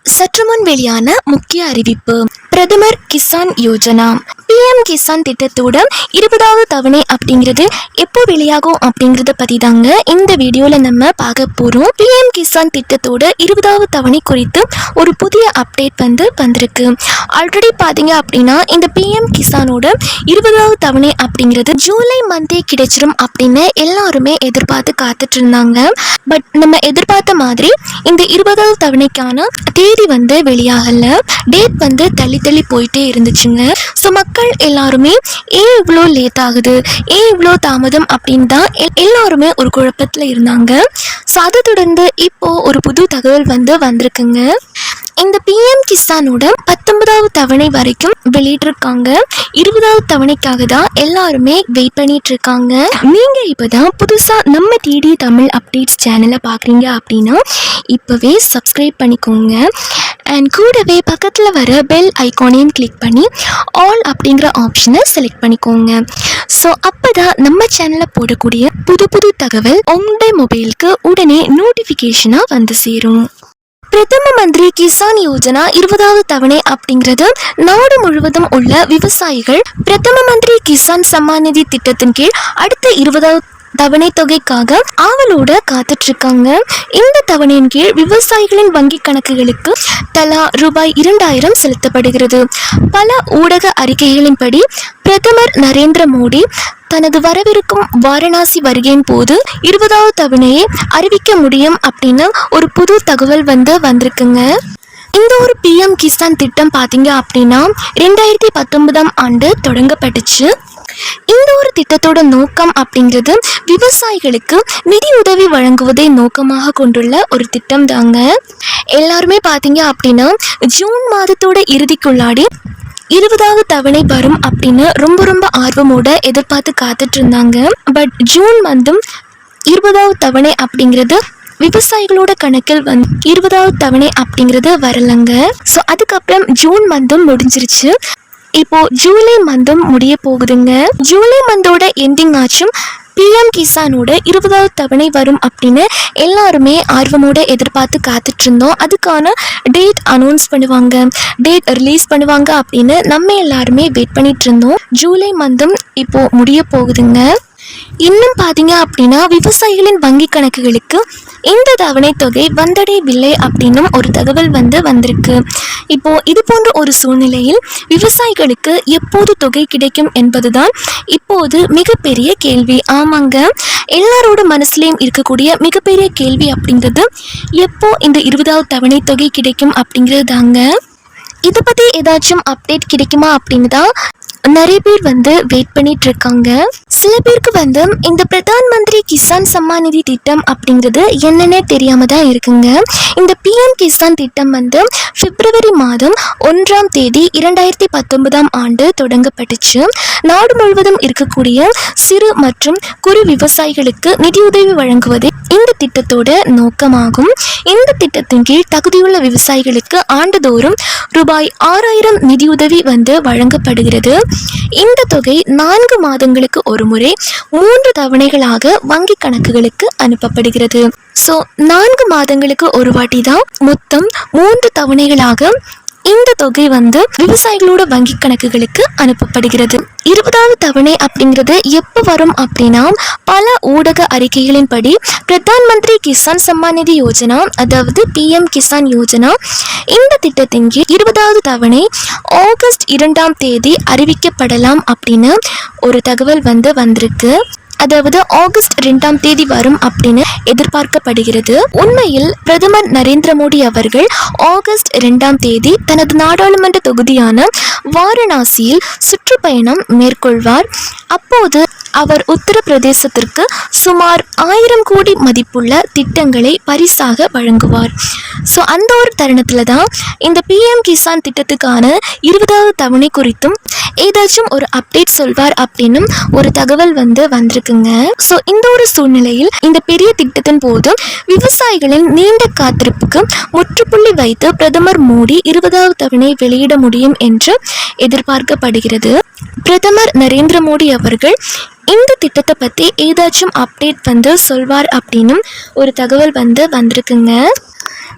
சற்று முன் வெளியான முக்கிய அறிவிப்பு. பிரதமர் கிசான் யோஜனா PM கிசான் திட்டத்தோட 20வது தவணை அப்படிங்கிறது எப்போ வெளியாகும் அப்படிங்கிறத பற்றி தாங்க இந்த வீடியோவில் நம்ம பார்க்க போகிறோம். PM கிசான் திட்டத்தோட 20வது தவணை குறித்து ஒரு புதிய அப்டேட் வந்திருக்கு. ஆல்ரெடி பார்த்தீங்க அப்படின்னா இந்த PM கிசானோட 20வது தவணை அப்படிங்கிறது ஜூலை மந்தே கிடைச்சிரும் அப்படின்னு எல்லாருமே எதிர்பார்த்து காத்துட்டு இருந்தாங்க. பட் நம்ம எதிர்பார்த்த மாதிரி இந்த 20வது தவணைக்கான தேதி வெளியாகல. டேட் தள்ளி போயிட்டே இருந்துச்சுங்க. ஸோ மக்கள் எல்லாருமே ஏன் இவ்வளோ லேட் ஆகுது, ஏன் இவ்வளோ தாமதம் அப்படின்னு தான் எல்லாருமே ஒரு குழப்பத்தில் இருந்தாங்க. ஸோ அதை தொடர்ந்து இப்போ ஒரு புது தகவல் வந்திருக்குங்க. இந்த PM கிசானோட 19வது தவணை வரைக்கும் வெளியிட்டிருக்காங்க. 20வது தவணைக்காக தான் எல்லாருமே வெயிட் பண்ணிட்டு இருக்காங்க. நீங்க இப்பதான் புதுசா நம்ம TD தமிழ் அப்டேட்ஸ் சேனலை பார்க்குறீங்க அப்படின்னா இப்பவே சப்ஸ்கிரைப் பண்ணிக்கோங்க. அண்ட் கூடவே பக்கத்தில் வர பெல் ஐக்கானையும் கிளிக் பண்ணி ஆல் அப்படிங்கிற ஆப்ஷனை செலக்ட் பண்ணிக்கோங்க. ஸோ அப்போ தான் நம்ம சேனலில் போடக்கூடிய புது தகவல் உங்களுடைய மொபைலுக்கு உடனே நோட்டிஃபிகேஷனாக வந்து சேரும். பிரதம மந்திரி கிசான் யோஜனா 20வது தவணை அப்படிங்கிறது நாடு முழுவதும் உள்ள விவசாயிகள் பிரதம மந்திரி கிசான் சம்மான் நிதி திட்டத்தின் கீழ் அடுத்த 20வது தவணை தொகைக்காக ஆவலோட காத்துட்டு இருக்காங்க. இந்த தவணையின் கீழ் விவசாயிகளின் வங்கி கணக்குகளுக்கு தலா ரூபாய் 2000 செலுத்தப்படுகிறது. பல ஊடக அறிக்கைகளின்படி பிரதமர் நரேந்திர மோடி தனது வரவிருக்கும் வாரணாசி வருகையின் போது 20வது தவணையை அறிவிக்க முடியும் அப்படின்னு ஒரு புது தகவல் வந்திருக்குங்க. இந்த ஒரு PM கிசான் திட்டம் பார்த்தீங்க அப்படின்னா 2019ஆம் ஆண்டு தொடங்கப்பட்டுச்சு. இந்த ஒரு திட்டத்தோட நோக்கம் அப்படிங்கிறது விவசாயிகளுக்கு நிதி உதவி வழங்குவதை நோக்கமாக கொண்டுள்ள ஒரு திட்டம் தாங்க. எல்லாருமே பார்த்தீங்க அப்படின்னா ஜூன் மாதத்தோட இறுதிக்குள்ளாடி 20வது தவணை வரும் அப்படின்னு ரொம்ப ஆர்வமோட எதிர்பார்த்து காத்துட்டு இருந்தாங்க. பட் ஜூன் மந்தும் 20வது தவணை அப்படிங்கிறது விவசாயிகளோட கணக்கில் 20வது தவணை அப்படிங்கிறது வரலங்க. ஸோ அதுக்கப்புறம் ஜூன் மந்தும் முடிஞ்சிருச்சு. இப்போ ஜூலை மந்தும் முடிய போகுதுங்க. ஜூலை மந்தோட எண்டிங் ஆச்சும் PM கிசானோட 20வது தவணை வரும் அப்படின்னு எல்லாருமே ஆர்வமோட எதிர்பார்த்து காத்துட்டு இருந்தோம். அதுக்கான டேட் அனௌன்ஸ் பண்ணுவாங்க, டேட் ரிலீஸ் பண்ணுவாங்க அப்படின்னு நம்ம எல்லாருமே வெயிட் பண்ணிட்டு இருந்தோம். ஜூலை மந்தும் இப்போ முடிய போகுதுங்க. இன்னும் பார்த்தீங்க அப்படின்னா விவசாயிகளின் வங்கி கணக்குகளுக்கு இந்த தவணை தொகை வந்தடையவில்லை அப்படின்னும் ஒரு தகவல் வந்திருக்கு. இப்போ இது போன்ற ஒரு சூழ்நிலையில் விவசாயிகளுக்கு எப்போது தொகை கிடைக்கும் என்பதுதான் இப்போது மிகப்பெரிய கேள்வி. ஆமாங்க, எல்லாரோட மனசுலையும் இருக்கக்கூடிய மிகப்பெரிய கேள்வி அப்படிங்கிறது எப்போ இந்த 20வது தவணை தொகை கிடைக்கும் அப்படிங்கிறது தாங்க. இதை பற்றி ஏதாச்சும் அப்டேட் கிடைக்குமா அப்படின்னு தான் நிறைய பேர் வெயிட் பண்ணிட்டு இருக்காங்க. சில பேருக்கு இந்த பிரதான் மந்திரி கிசான் சம்மான் நிதி திட்டம் அப்படிங்கிறது என்னன்னே தெரியாம தான் இருக்குங்க. இந்த PM கிசான் திட்டம் பிப்ரவரி மாதம் 1ஆம் தேதி 2019ஆம் ஆண்டு தொடங்கப்பட்டுச்சு. நாடு முழுவதும் இருக்கக்கூடிய சிறு மற்றும் குறு விவசாயிகளுக்கு நிதியுதவி வழங்குவதே இந்த திட்டத்தோட நோக்கமாகும். இந்த திட்டத்தின் கீழ் தகுதியுள்ள விவசாயிகளுக்கு ஆண்டுதோறும் ரூபாய் 6000 நிதியுதவி வழங்கப்படுகிறது. இந்த தொகை 4 மாதங்களுக்கு ஒரு முறை 3 தவணைகளாக வங்கி கணக்குகளுக்கு அனுப்பப்படுகிறது. ஸோ 4 மாதங்களுக்கு ஒரு வாட்டி தான் மொத்தம் 3 தவணைகளாக இந்த தொகை விவசாயிகளோட வங்கி கணக்குகளுக்கு அனுப்பப்படுகிறது. 20வது தவணை அப்படிங்கிறது எப்போ வரும் அப்படின்னா பல ஊடக அறிக்கைகளின்படி பிரதான் மந்திரி கிசான் சம்மான் நிதி யோஜனா அதாவது PM கிசான் யோஜனா இந்த திட்டத்தின் கீழ் 20வது தவணை ஆகஸ்ட் 2ஆம் தேதி அறிவிக்கப்படலாம் அப்படின்னு ஒரு தகவல் வந்திருக்கு. அதாவது ஆகஸ்ட் 2ஆம் தேதி வரும் அப்படின்னு எதிர்பார்க்கப்படுகிறது. உண்மையில் பிரதமர் நரேந்திர மோடி அவர்கள் ஆகஸ்ட் 2ஆம் தேதி தனது நாடாளுமன்ற தொகுதியான வாரணாசியில் சுற்றுப்பயணம் மேற்கொள்வார். அப்போது அவர் உத்தரப்பிரதேசத்திற்கு சுமார் 1000 கோடி மதிப்புள்ள திட்டங்களை பரிசாக வழங்குவார். ஸோ அந்த ஒரு தருணத்தில் தான் இந்த PM கிசான் திட்டத்துக்கான 20வது தவணை குறித்தும் ஏதாச்சும் ஒரு அப்டேட் சொல்வார் அப்படின்னும் ஒரு தகவல் வந்திருக்குங்க. ஸோ இந்த ஒரு சூழ்நிலையில் இந்த பெரிய திட்டத்தின் போது விவசாயிகளின் நீண்ட காத்திருப்புக்கு முற்றுப்புள்ளி வைத்து பிரதமர் மோடி 20வது தவணை வெளியிட முடியும் என்று எதிர்பார்க்கப்படுகிறது. பிரதமர் நரேந்திர மோடி அவர்கள் இந்த திட்டத்தை பற்றி ஏதாச்சும் அப்டேட் சொல்வார் அப்படின்னும் ஒரு தகவல் வந்திருக்குங்க.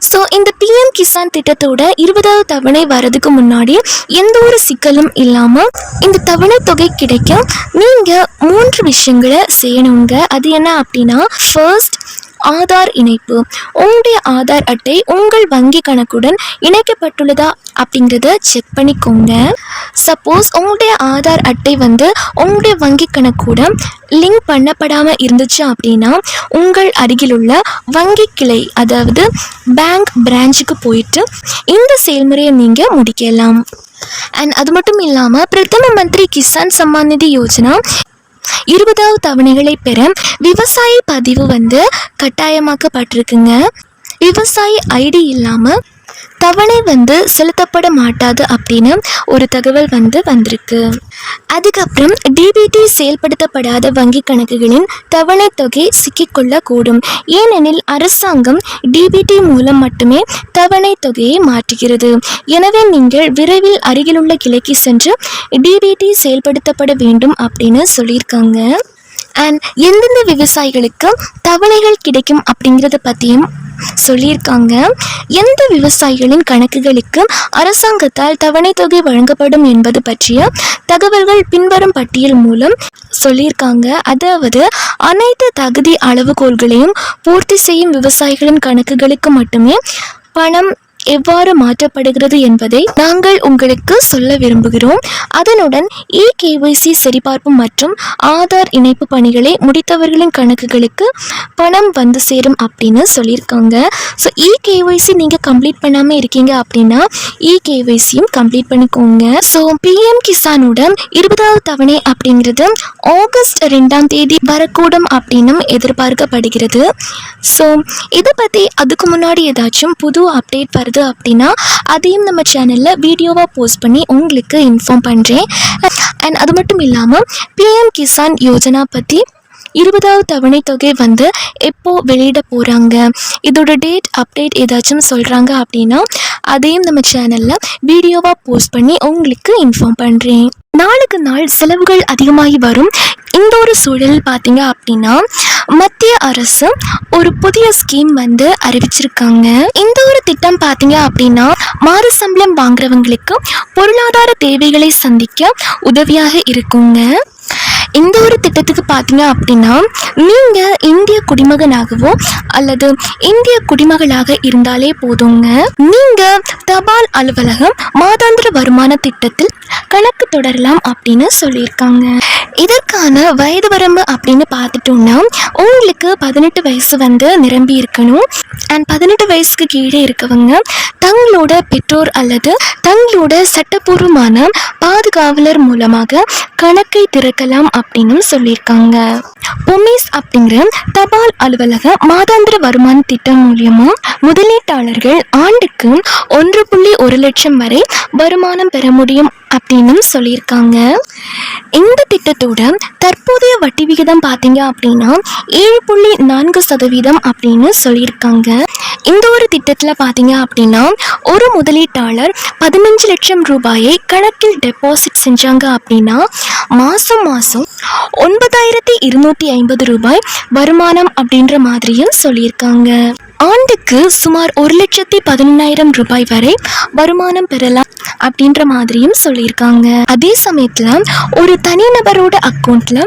ஸோ இந்த பிஎம் கிசான் திட்டத்தோட 20வது தவணை வரதுக்கு முன்னாடி எந்த ஒரு சிக்கலும் இல்லாமல் இந்த தவணை தொகை கிடைக்க நீங்கள் 3 விஷயங்களை செய்யணுங்க. அது என்ன அப்படின்னா, ஃபர்ஸ்ட் ஆதார் இணைப்பு. உங்களுடைய ஆதார் அட்டை உங்கள் வங்கி கணக்குடன் இணைக்கப்பட்டுள்ளதா அப்படிங்கிறத செக் பண்ணிக்கோங்க. சப்போஸ் உங்களுடைய ஆதார் அட்டை உங்களுடைய வங்கி கணக்குடன் லிங்க் பண்ணப்படாமல் இருந்துச்சு அப்படின்னா உங்கள் அருகிலுள்ள வங்கி கிளை, அதாவது பேங்க் பிரான்ச்சுக்கு போயிட்டு இந்த செயல்முறையை நீங்கள் முடிக்கலாம். அண்ட் அது மட்டும் இல்லாமல் பிரதம மந்திரி கிசான் சம்மான் நிதி யோஜனா 20வது தவணைகளை பெற விவசாய பதிவு கட்டாயமாக்கப்பட்டிருக்குங்க. விவசாய ஐடி இல்லாமல் தவணை செலுத்தப்பட மாட்டாது அப்படின்னு ஒரு தகவல் வந்திருக்கு. அதுக்கப்புறம் டிபிடி செயல்படுத்தப்படாத வங்கி கணக்குகளின் தவணை தொகை சிக்கிக்கொள்ளக்கூடும். ஏனெனில் அரசாங்கம் டிபிடி மூலம் மட்டுமே தவணை தொகையை மாற்றுகிறது. எனவே நீங்கள் விரைவில் அருகிலுள்ள கிளைக்கு சென்று டிபிடி செயல்படுத்தப்பட வேண்டும் அப்படின்னு சொல்லியிருக்காங்க. அண்ட் எந்தெந்த விவசாயிகளுக்கு தவணைகள் கிடைக்கும் அப்படிங்கிறத பற்றியும் சொல்லியிருக்காங்க. எந்த விவசாயிகளின் கணக்குகளுக்கு அரசாங்கத்தால் தவணை தொகை வழங்கப்படும் என்பது பற்றிய தகவல்கள் பின்வரும் பட்டியல் மூலம் சொல்லியிருக்காங்க. அதாவது அனைத்து தகுதி அளவுகோல்களையும் பூர்த்தி செய்யும் விவசாயிகளின் கணக்குகளுக்கு மட்டுமே பணம் எவ்வாறு மாற்றப்படுகிறது என்பதை நாங்கள் உங்களுக்கு சொல்ல விரும்புகிறோம். அதனுடன் KYC சரிபார்ப்பு மற்றும் ஆதார் இணைப்பு பணிகளை முடித்தவர்களின் கணக்குகளுக்கு பணம் சேரும் அப்படின்னு சொல்லியிருக்காங்க. ஸோ KYC நீங்கள் கம்ப்ளீட் பண்ணாமல் இருக்கீங்க அப்படின்னா KYCயும் கம்ப்ளீட் பண்ணிக்கோங்க. ஸோ PM கிசானோட 20வது தவணை அப்படிங்கிறது ஆகஸ்ட் 2ஆம் தேதி வரக்கூடும் அப்படின்னும் எதிர்பார்க்கப்படுகிறது. ஸோ இதை பற்றி அதுக்கு முன்னாடி ஏதாச்சும் புது அப்டேட் வருது அப்படின்னா அதையும் நம்ம சேனலில் வீடியோவாக போஸ்ட் பண்ணி உங்களுக்கு இன்ஃபார்ம் பண்ணுறேன். அண்ட் அது மட்டும் இல்லாமல் PM கிசான் யோஜனா பற்றி 20வது தவணை தொகை எப்போ வெளியிட போகிறாங்க, இதோட டேட் அப்டேட் ஏதாச்சும் சொல்கிறாங்க அப்படின்னா அதையும் நம்ம சேனலில் வீடியோவாக போஸ்ட் பண்ணி உங்களுக்கு இன்ஃபார்ம் பண்ணுறேன். நாளுக்கு நாள் செலவுகள் அதிகமாகி வரும் இந்த ஒரு சூழல் பார்த்தீங்க அப்படின்னா மத்திய அரசு ஒரு புதிய ஸ்கீம் அறிவிச்சிருக்காங்க. இந்த ஒரு திட்டம் பார்த்தீங்க அப்படின்னா மாத சம்பளம் வாங்குறவங்களுக்கு பொருளாதார தேவைகளை சந்திக்க உதவியாக இருக்குங்க. இந்த ஒரு திட்டத்துக்கு பார்த்தீங்க அப்படின்னா நீங்கள் இந்திய குடிமகனாகவோ அல்லது இந்திய குடிமகளாக இருந்தாலே போதுங்க. நீங்கள் தபால் அலுவலகம் மாதாந்திர வருமான திட்டத்தில் கணக்கு தொடரலாம் அப்படின்னு சொல்லியிருக்காங்க. இதற்கான வயது வரம்பு அப்படின்னு பார்த்துட்டோம்னா உங்களுக்கு 18 வயசு நிரம்பி இருக்கணும். அண்ட் 18 வயசுக்கு கீழே இருக்கவங்க தங்களோட பெற்றோர் அல்லது தங்களோட சட்டப்பூர்வமான பாதுகாவலர் மூலமாக கணக்கை திறக்கலாம் அப்படின்னு சொல்லியிருக்காங்க. பொமிஸ் அப்படிங்கிற தபால் அலுவலக மாதாந்திர வருமான திட்டம் மூலியமா முதலீட்டாளர்கள் ஆண்டுக்கு 1.1 லட்சம் வரை வருமானம் பெற முடியும் அப்படின்னு சொல்லியிருக்காங்க. இந்த திட்டத்தோட தற்போதைய வட்டி விகிதம் பார்த்தீங்க அப்படின்னா 7.4% அப்படின்னு சொல்லியிருக்காங்க. இந்த ஒரு திட்டத்தில் பார்த்தீங்க அப்படின்னா ஒரு முதலீட்டாளர் 15 லட்சம் ரூபாயை கணக்கில் டெபாசிட் செஞ்சாங்க அப்படின்னா மாதம் 9,250 ரூபாய் வருமானம் அப்படின்ற மாதிரியும் சொல்லியிருக்காங்க. ஆண்டுக்கு சுமார் 1,11,000 ரூபாய் வரை வருமானம் பெறலாம் அப்படின்ற மாதிரியும் சொல்லியிருக்காங்க. அதே சமயத்தில் ஒரு தனிநபரோட அக்கௌண்ட்ல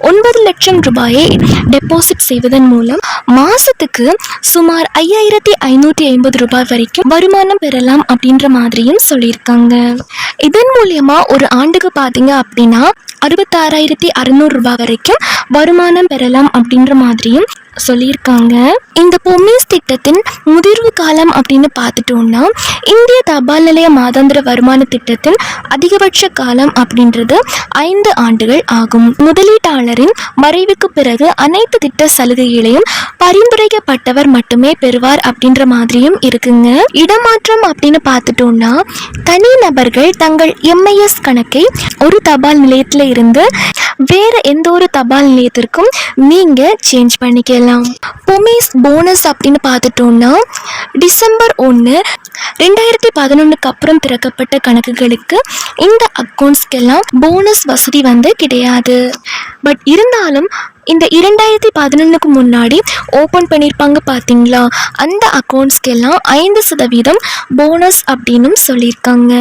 9 லட்சம் ரூபாயை டெபாசிட் செய்வதன் மூலம் மாசத்துக்கு சுமார் 5,550 ரூபாய் வரைக்கும் வருமானம் பெறலாம் அப்படின்ற மாதிரியும் சொல்லியிருக்காங்க. இதன் மூலியமா ஒரு ஆண்டுக்கு பார்த்தீங்க அப்படின்னா 66,600 ரூபாய் வரைக்கும் வருமானம் பெறலாம் அப்படின்ற மாதிரியும் சொல்லியிருக்காங்க. இந்த பொம்மிஸ் திட்டத்தின் முதிர்வு காலம் அப்படின்னு பார்த்துட்டோம்னா இந்திய தபால் நிலைய மாதாந்திர வருமான திட்டத்தின் அதிகபட்ச காலம் அப்படின்றது 5 ஆண்டுகள் ஆகும். முதலீட்டாளரின் மறைவுக்கு பிறகு அனைத்து திட்ட சலுகைகளையும் பரிந்துரைக்கப்பட்டவர் மட்டுமே பெறுவார் அப்படின்ற மாதிரியும் இருக்குங்க. இடமாற்றம் அப்படின்னு பார்த்துட்டோம்னா தனி நபர்கள் தங்கள் MIS கணக்கை ஒரு தபால் நிலையத்தில் இருந்து வேற எந்த ஒரு தபால் நிலையத்திற்கும் நீங்க சேஞ்ச் பண்ணிக்கலாம். பொமிஸ் போனஸ் அப்படின்னு பார்த்துட்டோம்னா டிசம்பர் 1, 2011க்கு அப்புறம் திறக்கப்பட்ட கணக்குகளுக்கு இந்த அக்கௌண்ட்ஸ்க்கெல்லாம் போனஸ் வசதி வந்து கிடையாது. பட் இருந்தாலும் இந்த 2011க்கு முன்னாடி ஓப்பன் பண்ணியிருப்பாங்க பார்த்தீங்களா, அந்த அக்கௌண்ட்ஸ்க்கெல்லாம் 5% போனஸ் அப்படின்னும் சொல்லியிருக்காங்க.